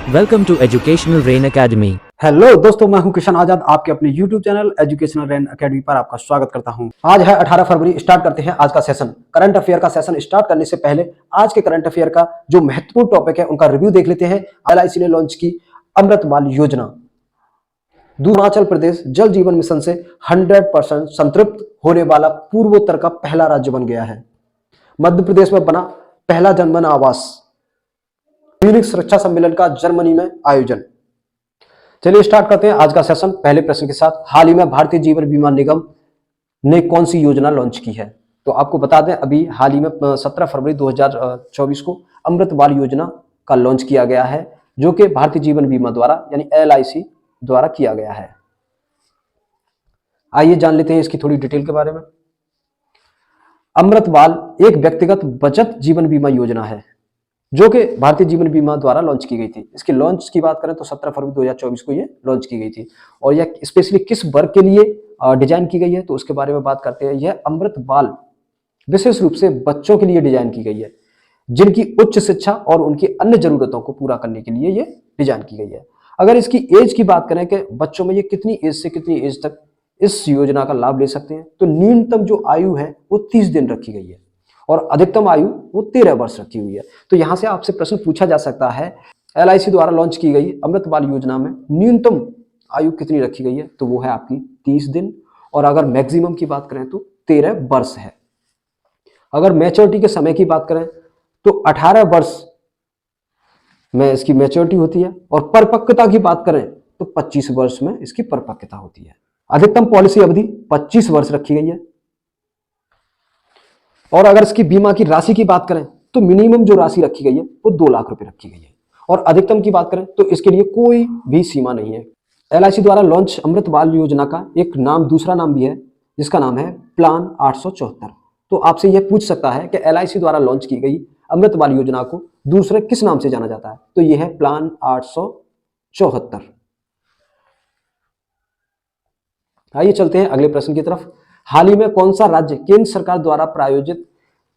Welcome to Educational Rain Academy. Hello दोस्तों, मैं हूं किशन आजाद। आपके अपने YouTube channel educational rain academy पर आपका स्वागत करता हूं। आज है 18 फरवरी। स्टार्ट करते हैं आज का सेशन। करंट अफेयर का सेशन स्टार्ट करने से पहले आज के करंट अफेयर का जो महत्वपूर्ण टॉपिक है उनका रिव्यू देख लेते हैं। LIC ने लॉन्च की अमृत बाल योजना। अरुणाचल प्रदेश जल जीवन मिशन से 100% संतृप्त होने वाला पूर्वोत्तर का पहला राज्य बन गया है। मध्य प्रदेश में बना पहला जनधन आवास। म्यूनिख सुरक्षा सम्मेलन का जर्मनी में आयोजन। चलिए स्टार्ट करते हैं आज का सेशन पहले प्रश्न के साथ। हाल ही में भारतीय जीवन बीमा निगम ने कौन सी योजना लॉन्च की है? तो आपको बता दें, अभी हाल ही में 17 फरवरी 2024 को अमृत बाल योजना का लॉन्च किया गया है, जो कि भारतीय जीवन बीमा द्वारा यानी LIC द्वारा किया गया है। आइए जान लेते हैं इसकी थोड़ी डिटेल के बारे में। अमृत बाल एक व्यक्तिगत बचत जीवन बीमा योजना है जो कि भारतीय जीवन बीमा द्वारा लॉन्च की गई थी। इसकी लॉन्च की बात करें तो 17 फरवरी 2024 को ये लॉन्च की गई थी। और यह स्पेशली किस वर्ग के लिए डिजाइन की गई है तो उसके बारे में बात करते हैं। यह अमृत बाल विशेष रूप से बच्चों के लिए डिजाइन की गई है, जिनकी उच्च शिक्षा और उनकी अन्य जरूरतों को पूरा करने के लिए यह डिजाइन की गई है। अगर इसकी एज की बात करें कि बच्चों में ये कितनी एज से कितनी एज तक इस योजना का लाभ ले सकते हैं, तो न्यूनतम जो आयु है वो 30 दिन रखी गई है और अधिकतम आयु वो 13 वर्ष रखी हुई है। तो यहां से आपसे प्रश्न पूछा जा सकता है, LIC द्वारा लॉन्च की गई अमृत बाल योजना में न्यूनतम आयु कितनी रखी गई है? तो वो है आपकी 30 दिन। और अगर मैक्सिमम की बात करें तो 13 वर्ष है। अगर मैच्योरिटी के समय की बात करें तो 18 वर्ष में इसकी मैच्योरिटी होती है और परिपक्वता की बात करें तो 25 वर्ष में इसकी परिपक्वता होती है। अधिकतम पॉलिसी अवधि 25 वर्ष रखी गई है। और अगर इसकी बीमा की राशि की बात करें तो मिनिमम जो राशि रखी गई है वो 2 लाख रुपए रखी गई है और अधिकतम की बात करें तो इसके लिए कोई भी सीमा नहीं है। LIC द्वारा लॉन्च अमृत बाल योजना का एक नाम, दूसरा नाम भी है, जिसका नाम है प्लान 874। तो आपसे यह पूछ सकता है कि LIC द्वारा लॉन्च की गई अमृत बाल योजना को दूसरे किस नाम से जाना जाता है? तो यह है प्लान 874। आइए चलते हैं अगले प्रश्न की तरफ। हाल ही में कौन सा राज्य केंद्र सरकार द्वारा प्रायोजित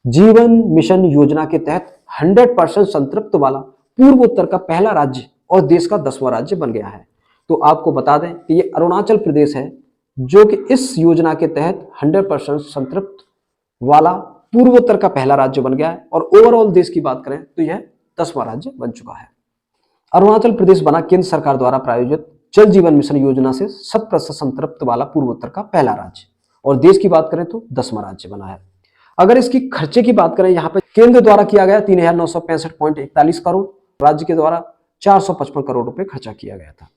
जीवन मिशन योजना के तहत 100% संतृप्त वाला पूर्वोत्तर का पहला राज्य और देश का 10वां राज्य बन गया है? तो आपको बता दें कि ये अरुणाचल प्रदेश है, जो कि इस योजना के तहत 100% संतृप्त वाला पूर्वोत्तर का पहला राज्य बन गया है। और ओवरऑल देश की बात करें तो यह 10वां राज्य बन चुका है। अरुणाचल प्रदेश बना केंद्र सरकार द्वारा प्रायोजित जल जीवन मिशन योजना से 100% संतृप्त वाला पूर्वोत्तर का पहला राज्य और देश की बात करें तो 10वां राज्य बना है। अगर इसकी खर्चे की बात करें, यहाँ पे केंद्र द्वारा किया गया 3965.41 करोड़, राज्य के द्वारा 455 करोड़ रुपए खर्चा किया गया था।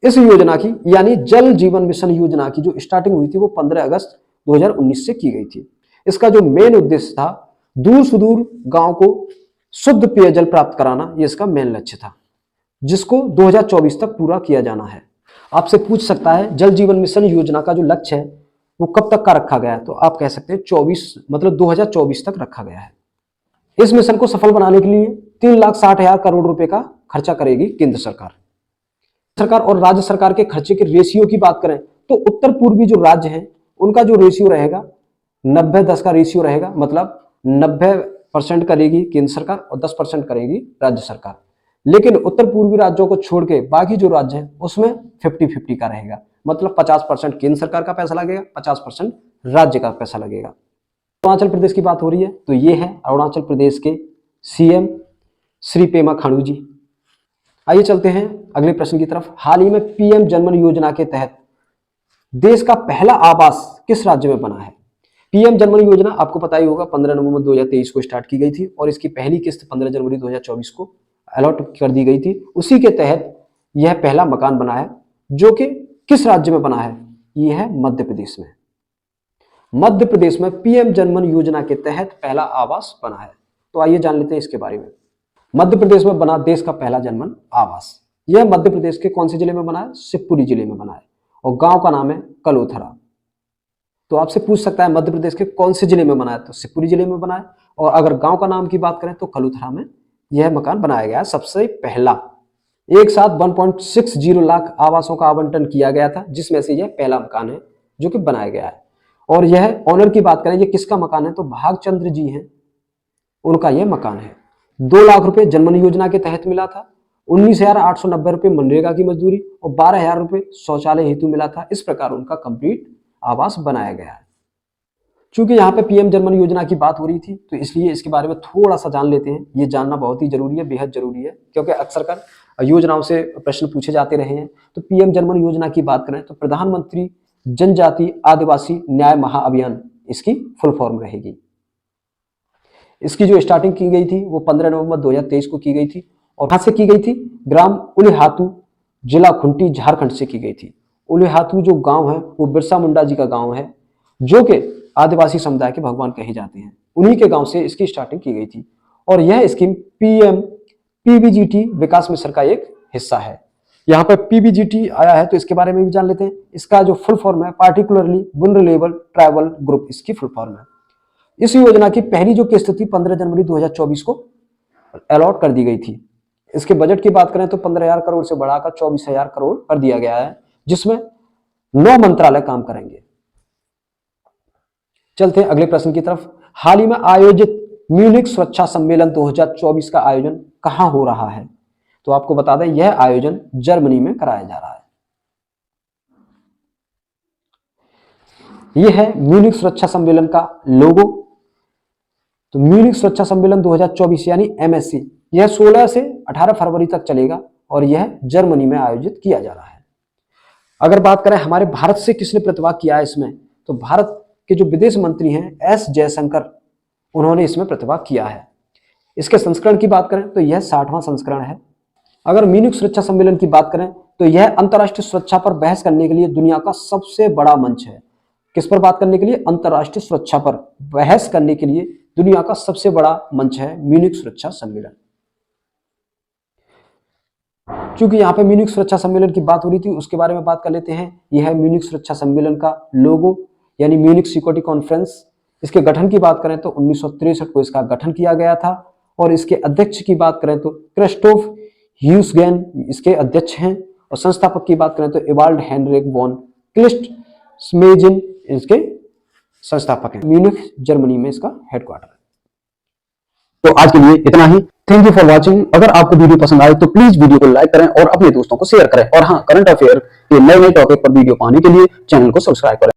इस योजना की यानी जल जीवन मिशन योजना की जो स्टार्टिंग हुई थी वो 15 अगस्त 2019 से की गई थी। इसका जो मेन उद्देश्य था, दूर सुदूर गांव को शुद्ध पेयजल प्राप्त कराना, ये इसका मेन लक्ष्य था, जिसको 2024 तक पूरा किया जाना है। आपसे पूछ सकता है जल जीवन मिशन योजना का जो लक्ष्य है वो कब तक का रखा गया है? तो आप कह सकते हैं 2024 तक रखा गया है। इस मिशन को सफल बनाने के लिए 3,60,000 करोड़ रुपए का खर्चा करेगी केंद्र सरकार और राज्य सरकार के खर्चे के रेशियो की बात करें तो उत्तर पूर्वी जो राज्य हैं उनका जो रेशियो रहेगा 90-10 का रेशियो रहेगा। मतलब 90% करेगी केंद्र सरकार और 10% करेगी राज्य सरकार। लेकिन उत्तर पूर्वी राज्यों को छोड़ के बाकी जो राज्य हैं उसमें 50-50 का रहेगा। मतलब 50% केंद्र सरकार का पैसा लगेगा, 50% राज्य का पैसा लगेगा। अरुणाचल प्रदेश की बात हो रही है तो ये है अरुणाचल प्रदेश के CM श्री पेमा खांडू जी। आइए चलते हैं अगले प्रश्न की तरफ। हाल ही में PM जनधन योजना के तहत देश का पहला आवास किस राज्य में बना है? PM जनधन योजना आपको पता ही होगा 15 नवंबर 2023 को स्टार्ट की गई थी और इसकी पहली किस्त 15 जनवरी 2024 को अलॉट कर दी गई थी। उसी के तहत यह पहला मकान बना है, जो कि किस राज्य में बना है? यह है मध्य प्रदेश में। मध्य प्रदेश में PM जनधन योजना के तहत पहला आवास बना है। तो आइए जान लेते हैं इसके बारे में। मध्य प्रदेश में बना देश का पहला जनधन आवास। यह मध्य प्रदेश के कौन से जिले में बना है? शिवपुरी जिले में बना है और गांव का नाम है कलोथरा। तो आपसे पूछ सकता है मध्य प्रदेश के कौन से जिले में बना है? तो शिवपुरी जिले में बना है। और अगर गांव का नाम की बात करें तो कलोथरा में यह मकान बनाया गया है सबसे पहला। एक साथ 1.60 लाख आवासों का आवंटन किया गया था, जिसमें से यह पहला मकान है जो कि बनाया गया है। और यह ऑनर की बात करें, ये किसका मकान है? तो भागचंद्र जी हैं, उनका यह मकान है। 2 लाख रुपए जनधन योजना के तहत मिला था 19,890 रुपये मनरेगा की मजदूरी और 12,000 रुपये शौचालय हेतु मिला था। इस प्रकार उनका कंप्लीट आवास बनाया गया है। चूंकि यहाँ पे पीएम जन धन योजना की बात हो रही थी तो इसलिए इसके बारे में थोड़ा सा जान लेते हैं। ये जानना बहुत ही जरूरी है, बेहद जरूरी है, क्योंकि अक्सर कर योजनाओं से प्रश्न पूछे जाते रहे हैं। तो पीएम जन धन योजना की बात करें तो प्रधानमंत्री जनजाति आदिवासी न्याय महाअभियान इसकी फुल फॉर्म रहेगी। इसकी जो स्टार्टिंग की गई थी वो 15 नवंबर 2023 को की गई थी और कहां से की गई थी? ग्राम उलिहातू, जिला खुंटी, झारखंड से की गई थी। उलिहातू जो गांव है वो बिरसा मुंडा जी का गांव है, जो कि आदिवासी समुदाय के भगवान कहे जाते हैं। उन्हीं के गांव से इसकी स्टार्टिंग की गई थी और यह स्कीम पीएम पीबीजीटी विकास मिशन का एक हिस्सा है। यहाँ पर पीबीजीटी आया है तो इसके बारे में भी जान लेते हैं। इसका जो फुल फॉर्म है पार्टिकुलरली वुलनरेबल ट्राइबल ग्रुप, इसकी फुल फॉर्म है। इस योजना की पहली जो किस्त थी 15 जनवरी 2024 को अलॉट कर दी गई थी। इसके बजट की बात करें तो 15,000 करोड़ से बढ़ाकर 24,000 करोड़ कर दिया गया है, जिसमें 9 मंत्रालय काम करेंगे। चलते हैं अगले प्रश्न की तरफ। हाल ही में आयोजित म्यूनिख सुरक्षा सम्मेलन 2024 का आयोजन कहां हो रहा है? तो आपको बता दें यह आयोजन जर्मनी में कराया जा रहा है। यह है म्यूनिख सुरक्षा सम्मेलन का लोगो। तो म्यूनिख सुरक्षा सम्मेलन 2024 यानी एमएससी, यह 16 से 18 फरवरी तक चलेगा और यह जर्मनी में आयोजित किया जा रहा है। अगर बात करें हमारे भारत से किसने प्रतिभाग किया है इसमें, तो भारत के जो विदेश मंत्री हैं एस जयशंकर, उन्होंने इसमें प्रतिभाग किया है। इसके संस्करण की बात करें तो यह 60वां संस्करण है। अगर म्यूनिख सुरक्षा सम्मेलन की बात करें तो यह अंतर्राष्ट्रीय सुरक्षा पर बहस करने के लिए दुनिया का सबसे बड़ा मंच है। किस पर बात करने के लिए? अंतर्राष्ट्रीय सुरक्षा पर बहस करने के लिए दुनिया का सबसे बड़ा मंच है म्यूनिख सुरक्षा सम्मेलन। क्योंकि यहाँ पे म्यूनिख सुरक्षा सम्मेलन की बात हो रही थी, उसके बारे में बात कर लेते हैं। यह है म्यूनिख सुरक्षा सम्मेलन का लोगो यानी म्यूनिख सिक्योरिटी कॉन्फ्रेंस। इसके गठन की बात करें तो 1963 को इसका गठन किया गया था और इसके अध्यक्ष की बात करें तो क्रिस्टोफ ह्यूसगेन इसके अध्यक्ष हैं और संस्थापक की बात करें तो एवाल्ड हेनरिक वॉन क्लिस्टमेजिन इसके संस्थापक हैं। म्यूनिख जर्मनी में इसका हेडक्वार्टर है। तो आज के लिए इतना ही। Thank you for watching. अगर आपको वीडियो पसंद आए तो प्लीज वीडियो को लाइक करें और अपने दोस्तों को शेयर करें। और हाँ, करंट अफेयर के नए टॉपिक पर वीडियो पाने के लिए चैनल को सब्सक्राइब करें।